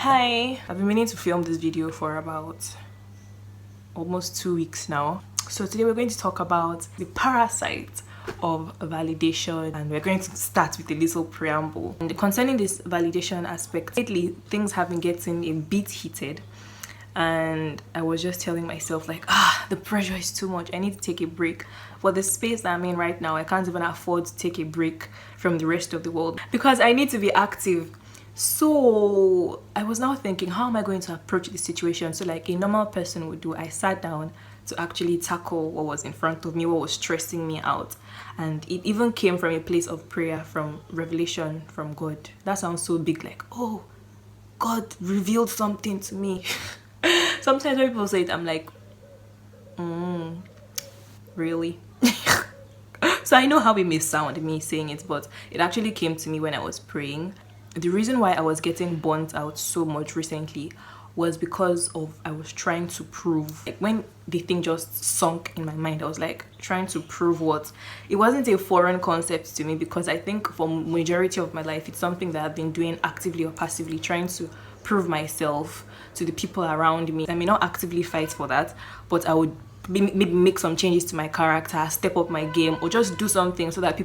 Hi, I've been meaning to film this video for about almost 2 weeks now. So today we're going to talk about the parasite of validation, and we're going to start with a little preamble. And concerning this validation aspect, lately things have been getting a bit heated, and I was just telling myself like, the pressure is too much, I need to take a break. For the space that I'm in right now, I can't even afford to take a break from the rest of the world because I need to be active. So I was now thinking, how am I going to approach this situation? So like a normal person would do, I sat down to actually tackle what was in front of me, what was stressing me out. And it even came from a place of prayer, from revelation from God. That sounds so big, like, oh, God revealed something to me. Sometimes when people say it, I'm like, really? So I know how it may sound, me saying it, but it actually came to me when I was praying. The reason why I was getting burnt out so much recently was because of I was trying to prove. Like when the thing just sunk in my mind, I was like trying to prove what? It wasn't a foreign concept to me, because I think for majority of my life it's something that I've been doing actively or passively, trying to prove myself to the people around me. I may not actively fight for that, but I would maybe make some changes to my character, step up my game, or just do something so that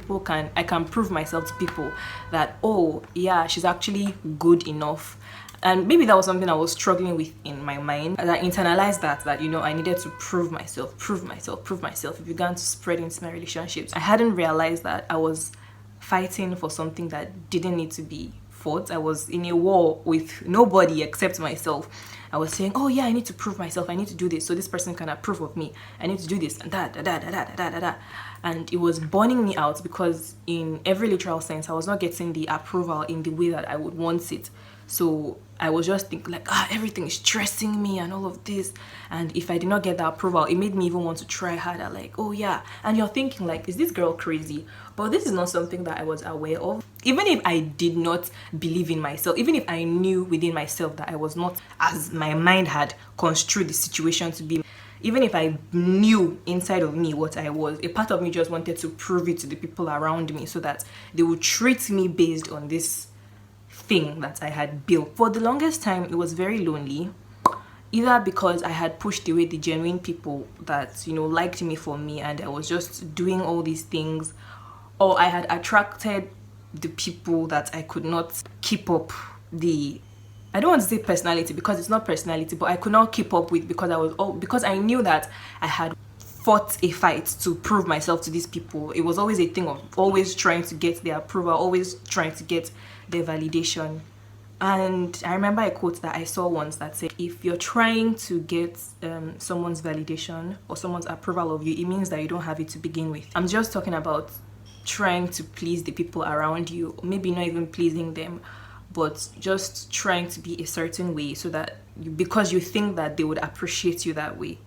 I can prove myself to people that, oh yeah, she's actually good enough. And maybe that was something I was struggling with in my mind, and I internalized that you know, I needed to prove myself. It began to spread into my relationships. I hadn't realized that I was fighting for something that didn't need to be fought. I was in a war with nobody except myself. I was saying, oh yeah, I need to prove myself, I need to do this so this person can approve of me, I need to do this and that. And it was burning me out, because in every literal sense I was not getting the approval in the way that I would want it. So I was just thinking like, everything is stressing me and all of this, and if I did not get the approval, it made me even want to try harder. Like, oh yeah, and you're thinking like, is this girl crazy? But this is not something that I was aware of. Even if I did not believe in myself, even if I knew within myself that I was not as my mind had construed the situation to be, even if I knew inside of me what I was, a part of me just wanted to prove it to the people around me so that they would treat me based on this thing that I had built. For the longest time it was very lonely, either because I had pushed away the genuine people that, you know, liked me for me, and I was just doing all these things, or I had attracted the people that I could not keep up the, I don't want to say personality because it's not personality, but I could not keep up with, because I knew that I had fought a fight to prove myself to these people. It was always a thing of always trying to get their approval, always trying to get their validation. And I remember a quote that I saw once that said, if you're trying to get someone's validation or someone's approval of you, it means that you don't have it to begin with. I'm just talking about trying to please the people around you, maybe not even pleasing them, but just trying to be a certain way so that because you think that they would appreciate you that way.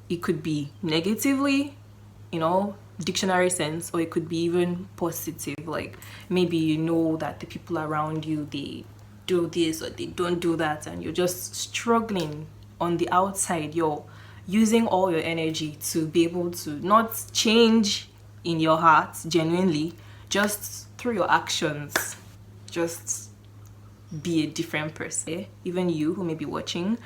It could be negatively, you know, dictionary sense, or it could be even positive, like maybe you know that the people around you, they do this or they don't do that, and you're just struggling on the outside. You're using all your energy to be able to not change in your heart genuinely, just through your actions, just be a different person. Even you who may be watching,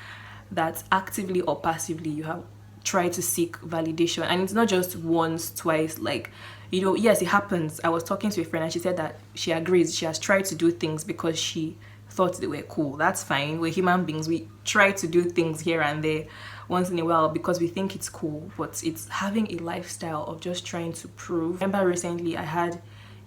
that actively or passively you have tried to seek validation, and it's not just once, twice, like, you know, yes, it happens. I was talking to a friend and she said that she agrees, she has tried to do things because she thought they were cool. That's fine, we're human beings, we try to do things here and there once in a while because we think it's cool, but it's having a lifestyle of just trying to prove. I remember recently I had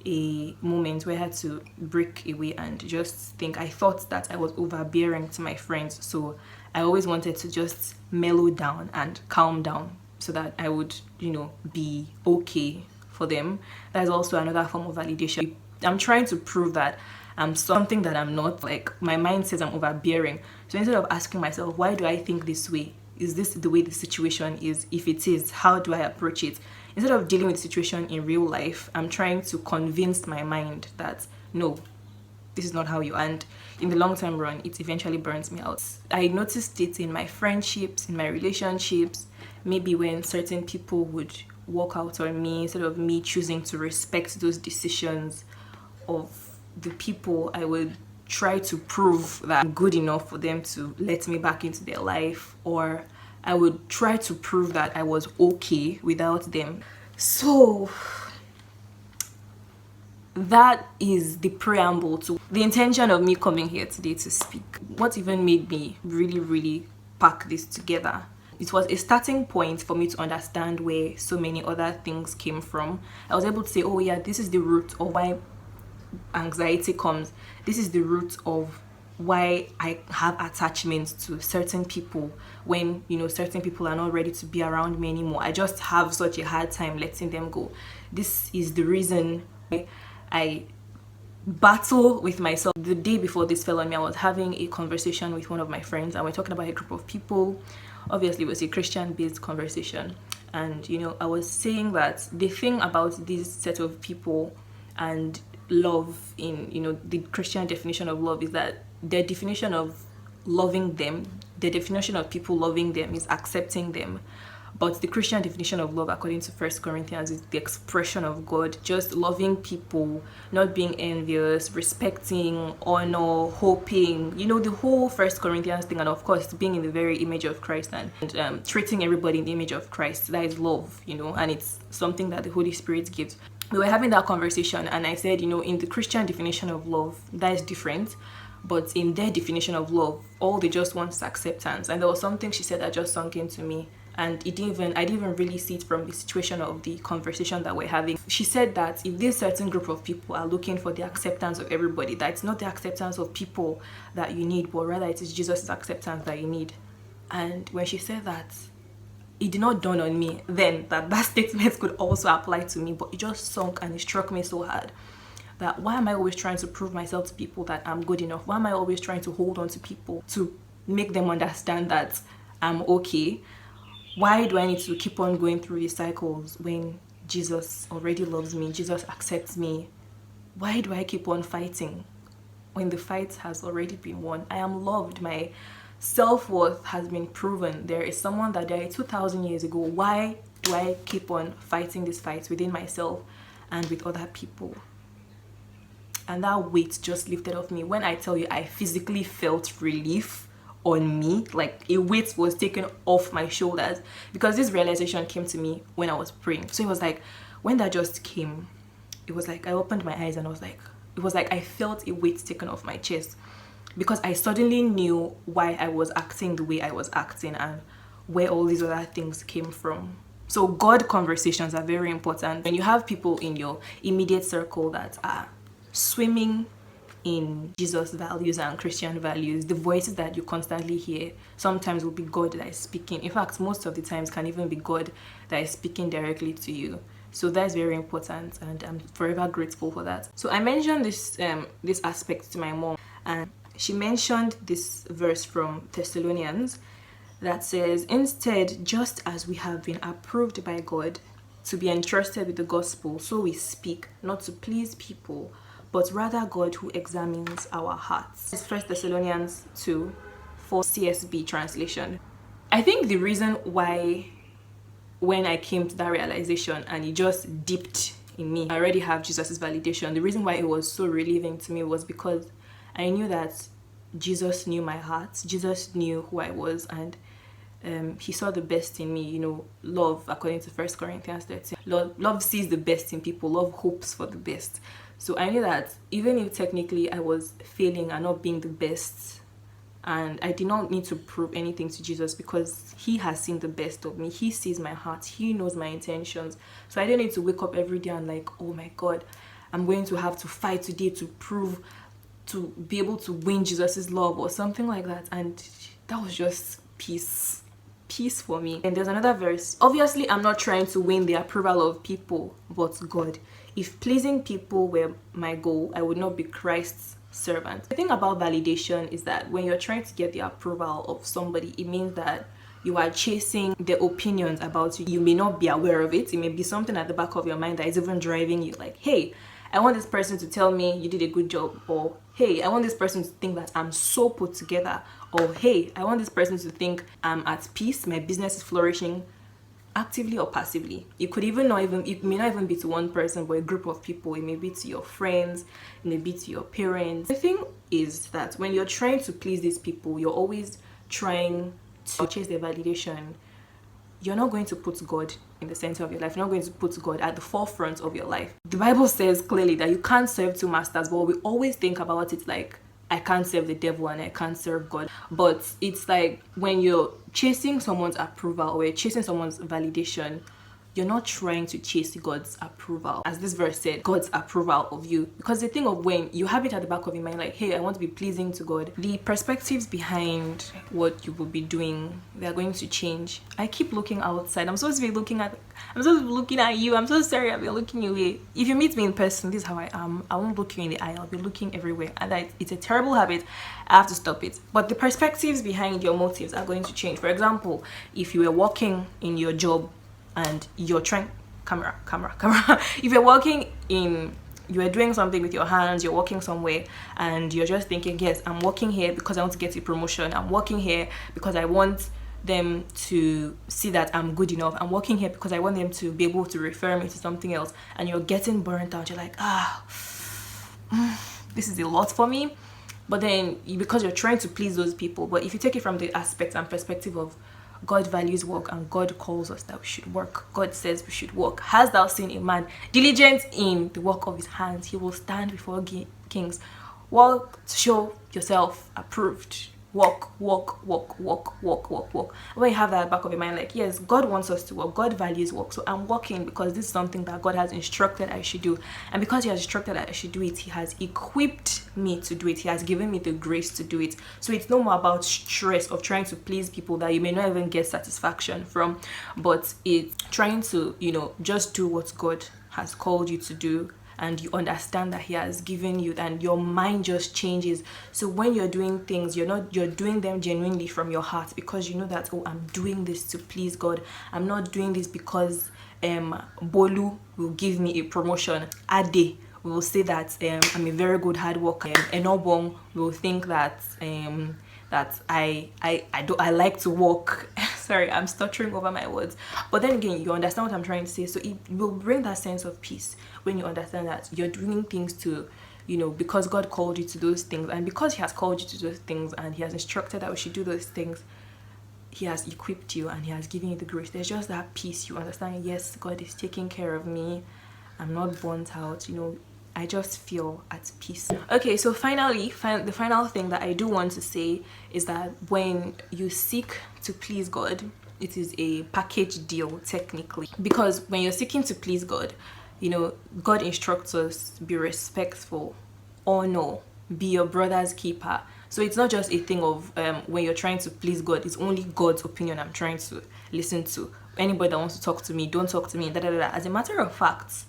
a moment where I had to break away and just think, I thought that I was overbearing to my friends, so I always wanted to just mellow down and calm down so that I would, you know, be okay for them. That is also another form of validation. I'm trying to prove that I'm something that I'm not. Like, my mind says I'm overbearing, so instead of asking myself, why do I think this way? Is this the way the situation is? If it is, how do I approach it? Instead of dealing with the situation in real life, I'm trying to convince my mind that no, this is not how you, and in the long term run it eventually burns me out. I noticed it in my friendships, in my relationships, maybe when certain people would walk out on me instead of me choosing to respect those decisions of the people, I would try to prove that I'm good enough for them to let me back into their life, or I would try to prove that I was okay without them. So that is the preamble to the intention of me coming here today to speak. What even made me really pack this together? It was a starting point for me to understand where so many other things came from. I was able to say, oh yeah, this is the root of why anxiety comes. This is the root of why I have attachments to certain people when, you know, certain people are not ready to be around me anymore. I just have such a hard time letting them go. This is the reason I battle with myself. The day before this fell on me, I was having a conversation with one of my friends, and we're talking about a group of people. Obviously, it was a Christian-based conversation, and you know, I was saying that the thing about this set of people and love, in, you know, the Christian definition of love, is that their definition of loving them, the definition of people loving them, is accepting them. But the Christian definition of love, according to 1 Corinthians, is the expression of God, just loving people, not being envious, respecting, honor, hoping, you know, the whole 1 Corinthians thing, and of course being in the very image of Christ, and treating everybody in the image of Christ. That is love, you know, and it's something that the Holy Spirit gives. We were having that conversation, and I said, you know, in the Christian definition of love, that is different. But in their definition of love, all they just want is acceptance. And there was something she said that just sunk into me, and I didn't even really see it from the situation of the conversation that we're having. She said that if this certain group of people are looking for the acceptance of everybody, that it's not the acceptance of people that you need, but rather it is Jesus' acceptance that you need. And when she said that, it did not dawn on me then that that statement could also apply to me, but it just sunk and it struck me so hard. That why am I always trying to prove myself to people that I'm good enough? Why am I always trying to hold on to people to make them understand that I'm okay? Why do I need to keep on going through these cycles when Jesus already loves me, Jesus accepts me? Why do I keep on fighting when the fight has already been won? I am loved. My self-worth has been proven. There is someone that died 2,000 years ago. Why do I keep on fighting these fights within myself and with other people? And that weight just lifted off me. When I tell you, I physically felt relief on me, like a weight was taken off my shoulders, because this realization came to me when I was praying. So it was like, when that just came, it was like I opened my eyes and it was like I felt a weight taken off my chest, because I suddenly knew why I was acting the way I was acting and where all these other things came from. So God conversations are very important. When you have people in your immediate circle that are swimming in Jesus values and Christian values, the voices that you constantly hear sometimes will be God that is speaking. In fact, most of the times can even be God that is speaking directly to you. So that's very important, and I'm forever grateful for that. So I mentioned this this aspect to my mom, and she mentioned this verse from Thessalonians that says, instead, just as we have been approved by God to be entrusted with the gospel, so we speak, not to please people, but rather God who examines our hearts. It's 1 Thessalonians 2, 4 CSB translation. I think the reason why, when I came to that realization and it just dipped in me, I already have Jesus' validation. The reason why it was so relieving to me was because I knew that Jesus knew my heart. Jesus knew who I was, and he saw the best in me. You know, love, according to 1 Corinthians 13. Love sees the best in people. Love hopes for the best. So I knew that even if technically I was failing and not being the best, and I did not need to prove anything to Jesus, because he has seen the best of me. He sees my heart. He knows my intentions. So I didn't need to wake up every day and like, oh my God, I'm going to have to fight today to prove, to be able to win Jesus's love or something like that. And that was just peace for me. And there's another verse. Obviously, I'm not trying to win the approval of people, but God. If pleasing people were my goal, I would not be Christ's servant. The thing about validation is that when you're trying to get the approval of somebody, it means that you are chasing their opinions about you. You may not be aware of it. It may be something at the back of your mind that is even driving you, like, hey, I want this person to tell me you did a good job, or hey, I want this person to think that I'm so put together, or hey, I want this person to think I'm at peace, my business is flourishing. actively or passively. It could even not even, it may not even be to one person, but a group of people. It may be to your friends, it may be to your parents. The thing is that when you're trying to please these people, you're always trying to chase their validation. You're not going to put God in the center of your life. You're not going to put God at the forefront of your life. The Bible says clearly that you can't serve two masters, but we always think about it like, I can't serve the devil and I can't serve God. But it's like when you're chasing someone's approval or you're chasing someone's validation, you're not trying to chase God's approval. As this verse said, God's approval of you. Because the thing of when you have it at the back of your mind, like, hey, I want to be pleasing to God, the perspectives behind what you will be doing, they're going to change. I keep looking outside. I'm supposed to be looking at you. I'm so sorry, I'll be looking away. If you meet me in person, this is how I am. I won't look you in the eye. I'll be looking everywhere. And it's a terrible habit. I have to stop it. But the perspectives behind your motives are going to change. For example, if you were working in your job and you're trying camera if you're working in, you are doing something with your hands, you're working somewhere and you're just thinking, yes, I'm working here because I want to get a promotion, I'm working here because I want them to see that I'm good enough, I'm working here because I want them to be able to refer me to something else, and you're getting burnt out, you're like, this is a lot for me. But then because you're trying to please those people, but if you take it from the aspect and perspective of God values work and God calls us that we should work. God says we should work. Hast thou seen a man diligent in the work of his hands? He will stand before kings. Walk to show yourself approved. Walk. When you have that back of your mind, like, yes, God wants us to work. God values work. So I'm working because this is something that God has instructed I should do. And because he has instructed that I should do it, he has equipped me to do it. He has given me the grace to do it. So it's no more about stress of trying to please people that you may not even get satisfaction from, but it's trying to, just do what God has called you to do, and you understand that he has given you, and your mind just changes. So when you're doing things, you're doing them genuinely from your heart, because you know that, oh, I'm doing this to please God. I'm not doing this because Bolu will give me a promotion. Ade will say that I'm a very good hard worker. Enobong will think that that I like to work. Sorry, I'm stuttering over my words. But then again, you understand what I'm trying to say. So it will bring that sense of peace when you understand that you're doing things to, because God called you to those things, and because he has called you to those things, and he has instructed that we should do those things, he has equipped you and he has given you the grace. There's just that peace. You understand, yes, God is taking care of me. I'm not burnt out, I just feel at peace. Okay, so finally, the final thing that I do want to say is that when you seek to please God, it is a package deal technically. Because when you're seeking to please God, God instructs us, be respectful, honor, be your brother's keeper. So it's not just a thing of when you're trying to please God, it's only God's opinion I'm trying to listen to. Anybody that wants to talk to me, don't talk to me, As a matter of fact,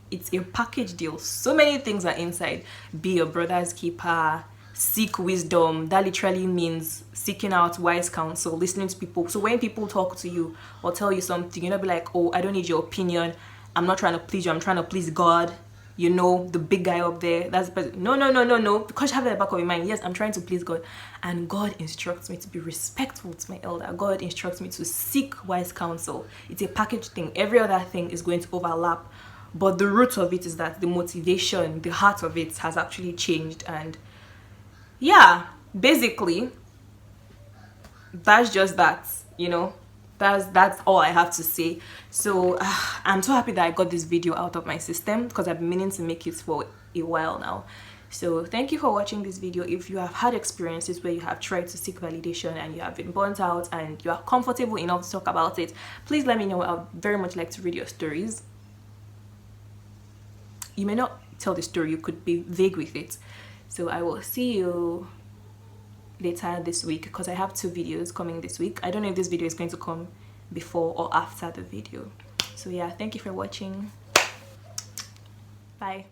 it's a package deal. So many things are inside. Be your brother's keeper, seek wisdom. That literally means seeking out wise counsel, listening to people. So when people talk to you or tell you something, you're not be like, oh, I don't need your opinion, I'm not trying to please you, I'm trying to please God, the big guy up there, that's the person. No, because you have that in the back of your mind, yes, I'm trying to please God, and God instructs me to be respectful to my elder. God instructs me to seek wise counsel. It's a package thing. Every other thing is going to overlap, but the root of it is that the motivation, the heart of it has actually changed. And yeah, basically that's just that, that's all I have to say. So I'm so happy that I got this video out of my system, because I've been meaning to make it for a while now. So thank you for watching this video. If you have had experiences where you have tried to seek validation and you have been burnt out and you are comfortable enough to talk about it, please let me know. I would very much like to read your stories. You may not tell the story, you could be vague with it. So I will see you later this week, because I have 2 videos coming this week. I don't know if this video is going to come before or after the video. So yeah, thank you for watching. Bye.